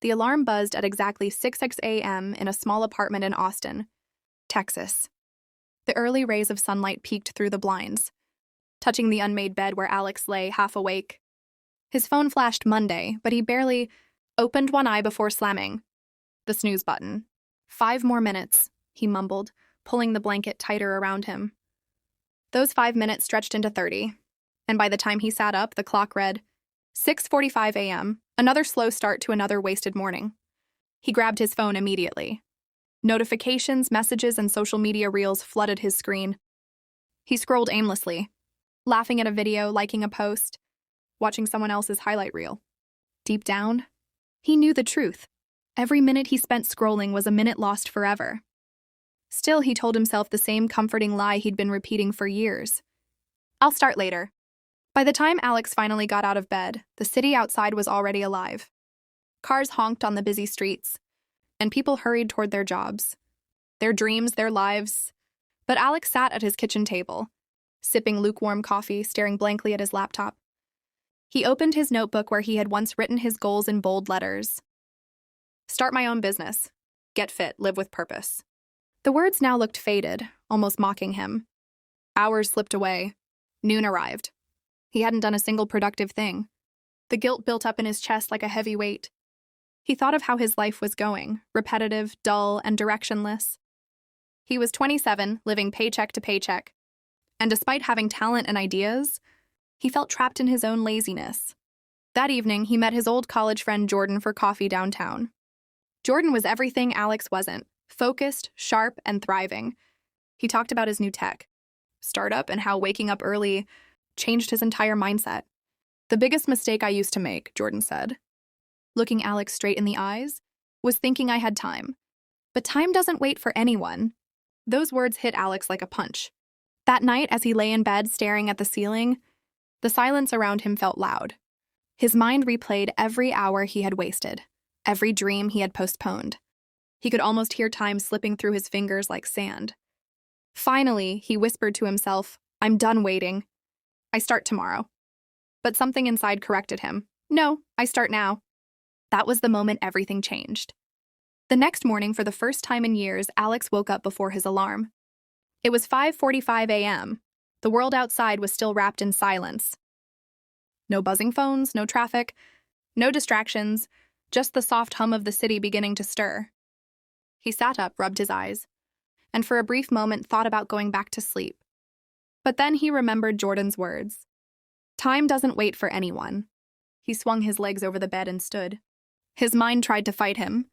The alarm buzzed at exactly 6 a.m. in a small apartment in Austin, Texas. The early rays of sunlight peeked through the blinds, touching the unmade bed where Alex lay, half awake. His phone flashed Monday, but he barely opened one eye before slamming the snooze button. 5 more minutes, he mumbled, pulling the blanket tighter around him. Those 5 minutes stretched into 30, and by the time he sat up, the clock read 6:45 a.m., another slow start to another wasted morning. He grabbed his phone immediately. Notifications, messages, and social media reels flooded his screen. He scrolled aimlessly, laughing at a video, liking a post, watching someone else's highlight reel. Deep down, he knew the truth. Every minute he spent scrolling was a minute lost forever. Still, he told himself the same comforting lie he'd been repeating for years. I'll start later. By the time Alex finally got out of bed, the city outside was already alive. Cars honked on the busy streets, and people hurried toward their jobs, their dreams, their lives. But Alex sat at his kitchen table, sipping lukewarm coffee, staring blankly at his laptop. He opened his notebook where he had once written his goals in bold letters. Start my own business. Get fit, live with purpose. The words now looked faded, almost mocking him. Hours slipped away. Noon arrived. He hadn't done a single productive thing. The guilt built up in his chest like a heavy weight. He thought of how his life was going, repetitive, dull, and directionless. He was 27, living paycheck to paycheck. And despite having talent and ideas, he felt trapped in his own laziness. That evening, he met his old college friend Jordan for coffee downtown. Jordan was everything Alex wasn't, focused, sharp, and thriving. He talked about his new tech startup and how waking up early changed his entire mindset. The biggest mistake I used to make, Jordan said, looking Alex straight in the eyes, was thinking I had time. But time doesn't wait for anyone. Those words hit Alex like a punch. That night, as he lay in bed staring at the ceiling, the silence around him felt loud. His mind replayed every hour he had wasted, every dream he had postponed. He could almost hear time slipping through his fingers like sand. Finally, he whispered to himself, I'm done waiting. I start tomorrow. But something inside corrected him. No, I start now. That was the moment everything changed. The next morning, for the first time in years, Alex woke up before his alarm. It was 5:45 a.m. The world outside was still wrapped in silence. No buzzing phones, no traffic, no distractions, just the soft hum of the city beginning to stir. He sat up, rubbed his eyes, and for a brief moment thought about going back to sleep. But then he remembered Jordan's words. Time doesn't wait for anyone. He swung his legs over the bed and stood. His mind tried to fight him.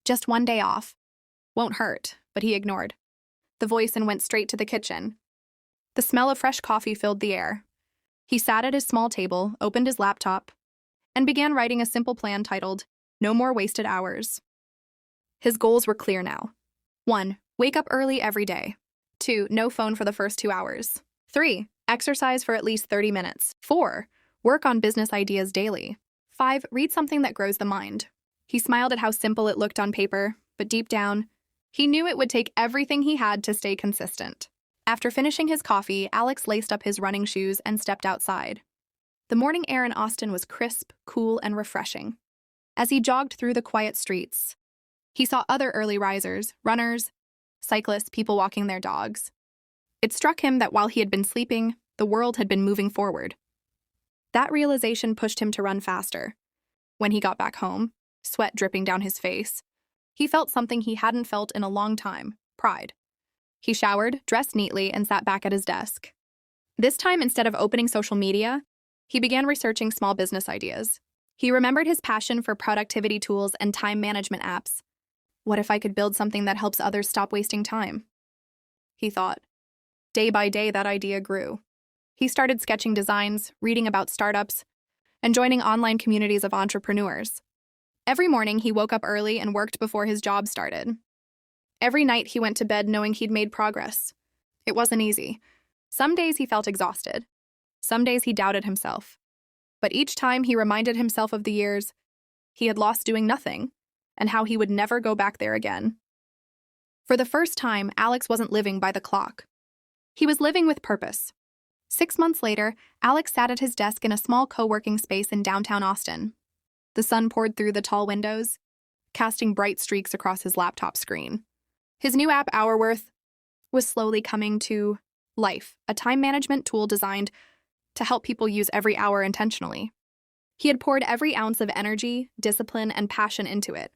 Just one day off. Won't hurt, but he ignored the voice and went straight to the kitchen. The smell of fresh coffee filled the air. He sat at his small table, opened his laptop, and began writing a simple plan titled, No More Wasted Hours. His goals were clear now. 1. Wake up early every day. 2. No phone for the first 2 hours. 3. Exercise for at least 30 minutes. 4. Work on business ideas daily. 5. Read something that grows the mind. He smiled at how simple it looked on paper, but deep down, he knew it would take everything he had to stay consistent. After finishing his coffee, Alex laced up his running shoes and stepped outside. The morning air in Austin was crisp, cool, and refreshing. As he jogged through the quiet streets, he saw other early risers, runners, cyclists, people walking their dogs. It struck him that while he had been sleeping, the world had been moving forward. That realization pushed him to run faster. When he got back home, sweat dripping down his face, he felt something he hadn't felt in a long time, pride. He showered, dressed neatly, and sat back at his desk. This time, instead of opening social media, he began researching small business ideas. He remembered his passion for productivity tools and time management apps. What if I could build something that helps others stop wasting time? He thought. Day by day, that idea grew. He started sketching designs, reading about startups, and joining online communities of entrepreneurs. Every morning, he woke up early and worked before his job started. Every night, he went to bed knowing he'd made progress. It wasn't easy. Some days he felt exhausted. Some days he doubted himself. But each time he reminded himself of the years he had lost doing nothing and how he would never go back there again. For the first time, Alex wasn't living by the clock. He was living with purpose. 6 months later, Alex sat at his desk in a small co-working space in downtown Austin. The sun poured through the tall windows, casting bright streaks across his laptop screen. His new app, Hourworth, was slowly coming to life, a time management tool designed to help people use every hour intentionally. He had poured every ounce of energy, discipline, and passion into it.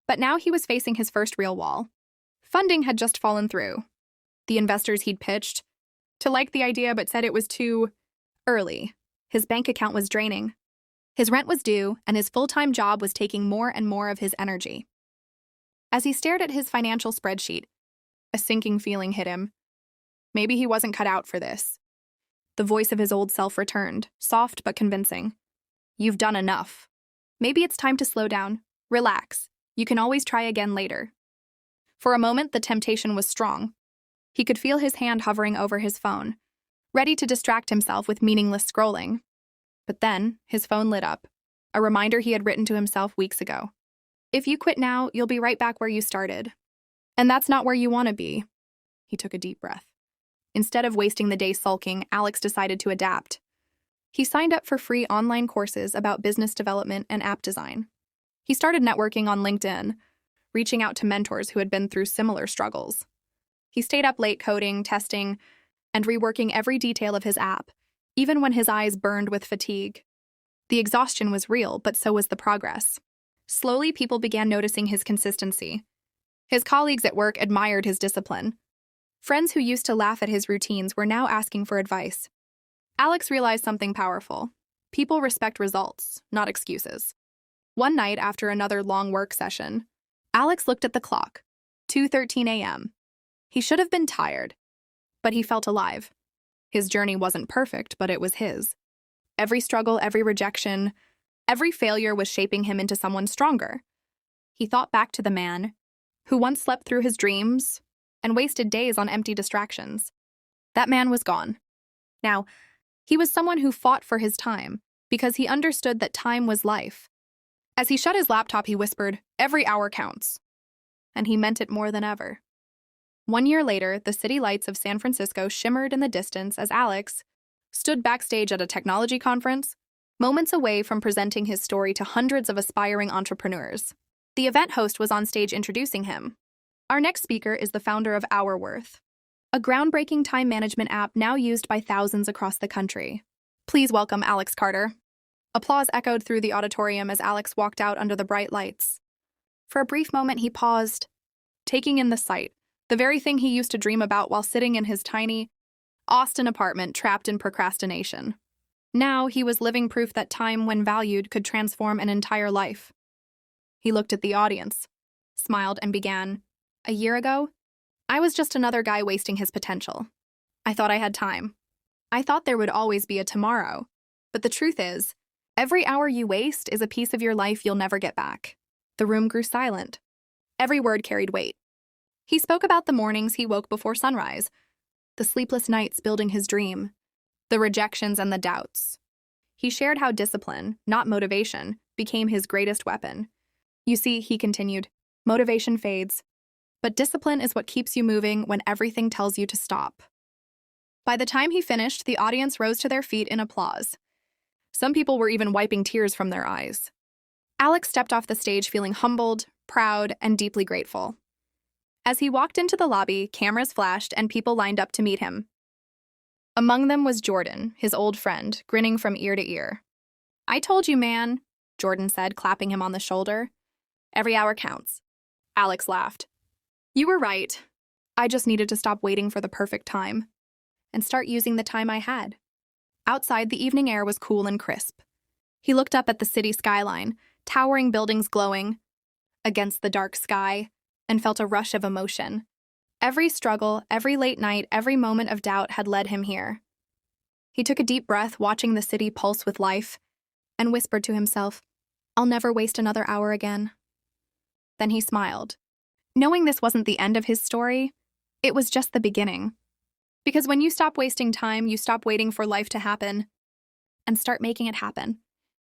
But now he was facing his first real wall. Funding had just fallen through. The investors he'd pitched to like the idea but said it was too early. His bank account was draining. His rent was due, and his full-time job was taking more and more of his energy. As he stared at his financial spreadsheet, a sinking feeling hit him. Maybe he wasn't cut out for this. The voice of his old self returned, soft but convincing. You've done enough. Maybe it's time to slow down. Relax. You can always try again later. For a moment, the temptation was strong. He could feel his hand hovering over his phone, ready to distract himself with meaningless scrolling. But then, his phone lit up, a reminder he had written to himself weeks ago. If you quit now, you'll be right back where you started. And that's not where you want to be. He took a deep breath. Instead of wasting the day sulking, Alex decided to adapt. He signed up for free online courses about business development and app design. He started networking on LinkedIn, reaching out to mentors who had been through similar struggles. He stayed up late coding, testing, and reworking every detail of his app, even when his eyes burned with fatigue. The exhaustion was real, but so was the progress. Slowly, people began noticing his consistency. His colleagues at work admired his discipline. Friends who used to laugh at his routines were now asking for advice. Alex realized something powerful. People respect results, not excuses. One night, after another long work session, Alex looked at the clock. 2:13 a.m. He should have been tired, but he felt alive. His journey wasn't perfect, but it was his. Every struggle, every rejection, every failure was shaping him into someone stronger. He thought back to the man who once slept through his dreams and wasted days on empty distractions. That man was gone. Now, he was someone who fought for his time because he understood that time was life. As he shut his laptop, he whispered, "Every hour counts." And he meant it more than ever. 1 year later, the city lights of San Francisco shimmered in the distance as Alex stood backstage at a technology conference, moments away from presenting his story to hundreds of aspiring entrepreneurs. The event host was on stage introducing him. Our next speaker is the founder of Hourworth, a groundbreaking time management app now used by thousands across the country. Please welcome Alex Carter. Applause echoed through the auditorium as Alex walked out under the bright lights. For a brief moment, he paused, taking in the sight, the very thing he used to dream about while sitting in his tiny Austin apartment trapped in procrastination. Now he was living proof that time, when valued, could transform an entire life. He looked at the audience, smiled, and began, "A year ago, I was just another guy wasting his potential. I thought I had time. I thought there would always be a tomorrow. But the truth is, every hour you waste is a piece of your life you'll never get back." The room grew silent. Every word carried weight. He spoke about the mornings he woke before sunrise, the sleepless nights building his dream, the rejections and the doubts. He shared how discipline, not motivation, became his greatest weapon. You see, he continued, motivation fades, but discipline is what keeps you moving when everything tells you to stop. By the time he finished, the audience rose to their feet in applause. Some people were even wiping tears from their eyes. Alex stepped off the stage feeling humbled, proud, and deeply grateful. As he walked into the lobby, cameras flashed and people lined up to meet him. Among them was Jordan, his old friend, grinning from ear to ear. "I told you, man," Jordan said, clapping him on the shoulder. "Every hour counts." Alex laughed. "You were right. I just needed to stop waiting for the perfect time and start using the time I had." Outside, the evening air was cool and crisp. He looked up at the city skyline, towering buildings glowing against the dark sky, and felt a rush of emotion. Every struggle, every late night, every moment of doubt had led him here. He took a deep breath, watching the city pulse with life, and whispered to himself, "I'll never waste another hour again." Then he smiled. Knowing this wasn't the end of his story, it was just the beginning. Because when you stop wasting time, you stop waiting for life to happen and start making it happen.